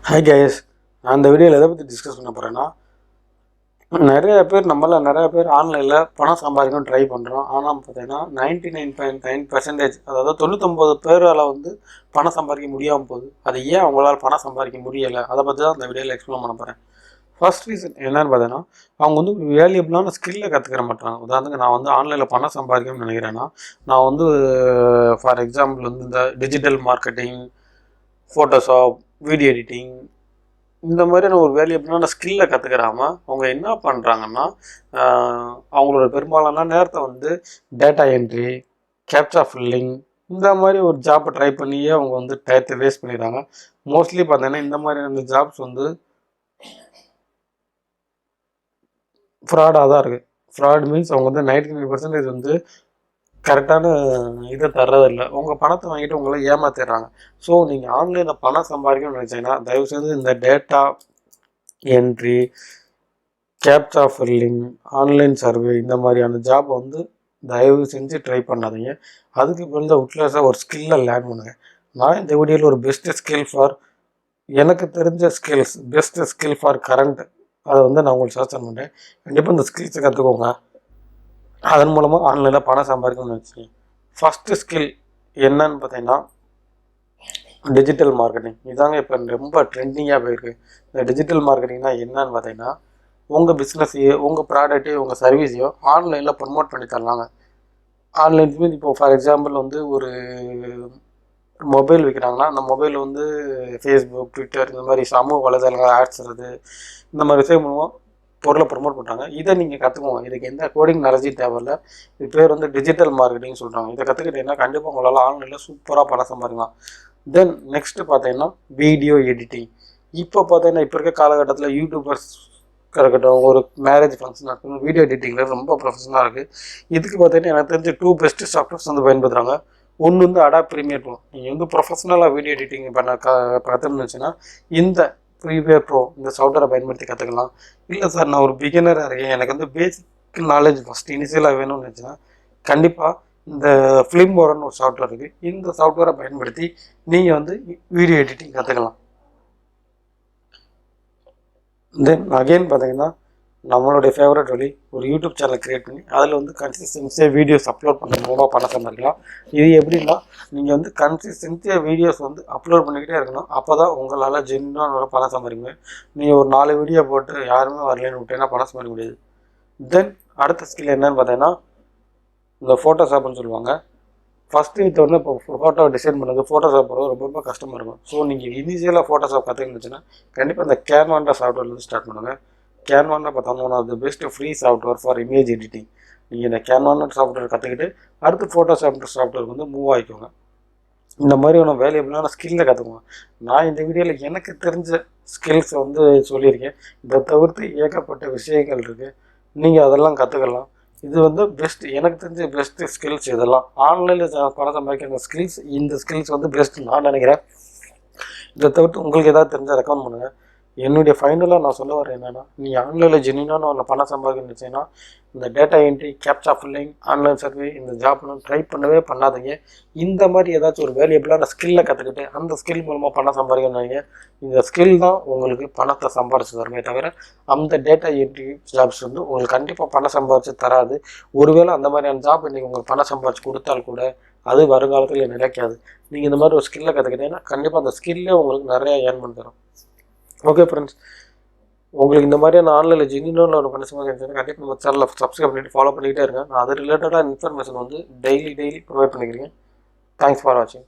Hi guys, நான் இந்த வீடியோவில் எதை பற்றி டிஸ்கஸ் பண்ண போகிறேன்னா, நிறைய பேர் ஆன்லைனில் பணம் சம்பாதிக்கணும் ட்ரை பண்ணுறோம். ஆனால் பார்த்தீங்கன்னா 99.9% அதாவது 99 பேரால் பணம் சம்பாதிக்க முடியாமல் போகுது. அது ஏன் அவங்களால பணம் சம்பாதிக்க முடியலை, அதை பற்றி தான் இந்த வீடியோவில் எக்ஸ்பிளைன் பண்ண போகிறேன். ஃபர்ஸ்ட் ரீசன் என்னன்னு பார்த்தீங்கன்னா, அவங்க வேல்யூபிளான ஸ்கில்லை கற்றுக்கிற மாட்டாங்க. உதாரணத்துக்கு நான் ஆன்லைனில் பணம் சம்பாதிக்கணும்னு நினைக்கிறேன்னா, நான் ஃபார் எக்ஸாம்பிள் இந்த digital marketing, Photoshop, video editing இந்த மாதிரியான ஒரு வேல்யூபிளான ஸ்கில்லை கற்றுக்கிறாம அவங்க என்ன பண்ணுறாங்கன்னா, அவங்களோட பெரும்பாலான நேரத்தை டேட்டா என்ட்ரி, கேப்சா ஃபில்லிங் இந்த மாதிரி ஒரு ஜாப்பை ட்ரை பண்ணியே அவங்க டயத்தை வேஸ்ட் பண்ணிடுறாங்க. மோஸ்ட்லி பார்த்தீங்கன்னா இந்த மாதிரியான ஜாப்ஸ் ஃப்ராடாக தான் இருக்குது. ஃப்ராட் மீன்ஸ் அவங்க 99% கரெக்டான இதை தர்றதில்லை. உங்கள் பணத்தை வாங்கிட்டு உங்களை ஏமாத்திடுறாங்க. ஸோ நீங்கள் ஆன்லைனில் பணம் சம்பாதிக்கணும்னு நினச்சிங்கன்னா தயவுசெய்து இந்த data entry, captcha filling, online survey இந்த மாதிரியான ஜாப்பை தயவு செஞ்சு ட்ரை பண்ணாதீங்க. அதுக்கு பதிலாக உட்லாஸாக ஒரு ஸ்கில்லை லேர்ன் பண்ணுங்கள். நான் இந்த வீடியோவில் ஒரு எனக்கு தெரிஞ்ச skills, best skill for current அதை நான் உங்களுக்கு சஜஷன் பண்ணுறேன். கண்டிப்பாக இந்த ஸ்கில்ஸை கற்றுக்கோங்க. அதன் மூலமாக ஆன்லைனில் பணம் சம்பாதிக்கணும்னு நினச்சிங்க. ஃபஸ்ட்டு ஸ்கில் என்னன்னு பார்த்தீங்கன்னா டிஜிட்டல் மார்க்கெட்டிங். இதாங்க இப்போ ரொம்ப ட்ரெண்டிங்காக போயிருக்கு. இந்த டிஜிட்டல் மார்க்கெட்டிங்னா என்னன்னு பார்த்தீங்கன்னா, உங்கள் பிஸ்னஸையோ, உங்கள் ப்ராடக்ட்டையோ, உங்கள் சர்வீஸையோ ஆன்லைனில் ப்ரமோட் பண்ணி தரலாங்க. ஆன்லைன் மீது இப்போ ஃபார் எக்ஸாம்பிள் ஒரு மொபைல் விற்கிறாங்கன்னா, அந்த மொபைல் ஃபேஸ்புக், ட்விட்டர் இந்த மாதிரி சமூக வலைதளங்கள் ஆட்ஸ் வருது. இந்த மாதிரி விஷயம் மூலமாக பொருளை ப்ரமோட் பண்ணுறாங்க. இதை நீங்கள் கற்றுக்குவோங்க. இதுக்கு எந்த கோடிங் நாலேஜும் தேவையில்லை. இது பேர் டிஜிட்டல் மார்க்கெட்டிங் சொல்கிறாங்க. இதை கற்றுக்கிட்டீங்கன்னா கண்டிப்பாக உங்களால் ஆன்லைனில் சூப்பராக பணம் சம்பாதிக்கலாம். தென் நெக்ஸ்ட்டு பார்த்தீங்கன்னா வீடியோ எடிட்டிங். இப்போ பார்த்தீங்கன்னா இப்போ இருக்க காலகட்டத்தில் யூடியூபர்ஸ் இருக்கட்டும், ஒரு மேரேஜ் ஃபங்க்ஷன் இருக்கட்டும், வீடியோ எடிட்டிங்கில் ரொம்ப ப்ரொஃபஷனலாக இருக்குது. இதுக்கு பார்த்தீங்கன்னா எனக்கு தெரிஞ்ச 2 பெஸ்ட்டு சாஃப்ட்வேர்ஸ் பயன்படுத்துகிறாங்க. ஒன்று அடாப் ப்ரீமியர் ப்ரோ. நீங்கள் ப்ரொஃபஷனலாக வீடியோ எடிட்டிங் பண்ண கற்றுணுச்சுன்னா இந்த ப்ரீமியர் ப்ரோ இந்த சாஃப்ட்வேரை பயன்படுத்தி கற்றுக்கலாம். இல்லை சார் நான் ஒரு பிகினராக இருக்கேன், எனக்கு பேசிக் நாலேஜ் ஃபஸ்ட் இனிஷியலாக வேணும்னு நினச்சின்னா கண்டிப்பாக இந்த ஃபிலிம் ஒரு சாஃப்ட்வேர் இருக்குது. இந்த சாஃப்ட்வேரை பயன்படுத்தி நீங்கள் வீடியோ எடிட்டிங் கற்றுக்கலாம். தென் அகெயின் பார்த்தீங்கன்னா நம்மளுடைய ஃபேவரட் வழி ஒரு யூடியூப் சேனல் க்ரியேட் பண்ணி அதில் கன்சிஸ்டன்சியாக வீடியோஸ் அப்லோட் பண்ண மூலமாக பணம் சம்பாதிக்கலாம். இது எப்படின்னா நீங்கள் கன்சிஸ்டன்சியாக வீடியோஸ் அப்லோட் பண்ணிக்கிட்டே இருக்கணும். அப்போ தான் உங்களால் ஜென்யூனாக பணம் சம்பாதிக்க முடியும். நீங்கள் ஒரு 4 வீடியோ போட்டு யாருமே வரலன்னு விட்டீங்கன்னா பணம் சம்பாதிக்க முடியாது. தென் அடுத்த ஸ்கில் என்னன்னு பார்த்தீங்கன்னா இந்த ஃபோட்டோஷாப்னு சொல்லுவாங்க. ஃபஸ்ட்டு இப்போ இப்போ ஃபோட்டோ டிசைன் பண்ணுறது ஃபோட்டோஷாப் போகிறது ரொம்ப கஷ்டமாக இருக்கும். ஸோ நீங்கள் இனிஷியலாக ஃபோட்டோஷாப் கற்றுக்கிச்சுன்னா கண்டிப்பாக இந்த கேன்வான்ற சாஃப்ட்வேர்லேருந்து ஸ்டார்ட் பண்ணுங்கள். கேன்வான்னா பார்த்தோம்னா one of the best free software for image editing. நீங்கள் இந்த கேன்வான்ற சாஃப்ட்வேர் கற்றுக்கிட்டு அடுத்து ஃபோட்டோஷாப் சாஃப்ட்வேருக்கு மூவ் ஆகிக்கோங்க. இந்த மாதிரியான வேல்யூபிளான ஸ்கில்லை கற்றுக்குவோங்க. நான் இந்த வீடியோவில் எனக்கு தெரிஞ்ச ஸ்கில்ஸ் சொல்லியிருக்கேன். இதை தவிர்த்து ஏகப்பட்ட விஷயங்கள் இருக்குது. நீங்கள் அதெல்லாம் கற்றுக்கலாம். இது பெஸ்ட், எனக்கு தெரிஞ்ச பெஸ்ட்டு ஸ்கில்ஸ். இதெல்லாம் ஆன்லைனில் பணம் சம்பாதிக்கிற ஸ்கில்ஸ். இந்த ஸ்கில்ஸ் பெஸ்ட்டு நான் நினைக்கிறேன். இதை தவிர்த்து உங்களுக்கு ஏதாவது தெரிஞ்சால் ரெக்கமெண்ட் பண்ணுங்கள். என்னுடைய ஃபைனலாக நான் சொல்ல வரேன் என்னென்னா, நீங்கள் ஆன்லைனில் ஜென்யூனான ஒரு பணம் சம்பாதிக்கணுச்சுன்னா இந்த data entry, captcha filling, online survey இந்த ஜாப்லாம் ட்ரை பண்ணவே பண்ணாதீங்க. இந்த மாதிரி ஏதாச்சும் ஒரு வேல்யூபிளான ஸ்கில்லை கற்றுக்கிட்டு அந்த ஸ்கில் மூலமாக பணம் சம்பாதிக்கணுங்க. இந்த ஸ்கில் தான் உங்களுக்கு பணத்தை சம்பாதிச்சு தருமே தவிர அந்த டேட்டா என்ட்ரி ஜாப்ஸ் உங்களுக்கு கண்டிப்பாக பணம் சம்பாதிச்சு தராது. ஒருவேளை அந்த மாதிரியான ஜாப் இன்றைக்கி உங்களுக்கு பணம் சம்பாதிச்சு கொடுத்தால் கூட அது வருங்காலத்தில் நிலைக்காது. நீங்கள் இந்த மாதிரி ஒரு ஸ்கில்லை கற்றுக்கிட்டீங்கன்னா கண்டிப்பாக அந்த ஸ்கில்லே உங்களுக்கு நிறையா ஏர்ன் பண்ணி தரும். ஓகே ஃப்ரெண்ட்ஸ், உங்களுக்கு இந்த மாதிரியான ஆன்லைனில் ஜென்யூனாக ஒரு பணம் சம்பாதிக்கணும்னா கண்டிப்பாக நம்ம சேனலில் சப்ஸ்கிரைப் பண்ணிவிட்டு ஃபாலோ பண்ணிக்கிட்டே இருங்க. நான் அது ரிலேட்டடாக இன்ஃபர்மேஷன் டெய்லி ப்ரொவைட் பண்ணிக்கிறேன். தேங்க்ஸ் ஃபார் வாட்சிங்.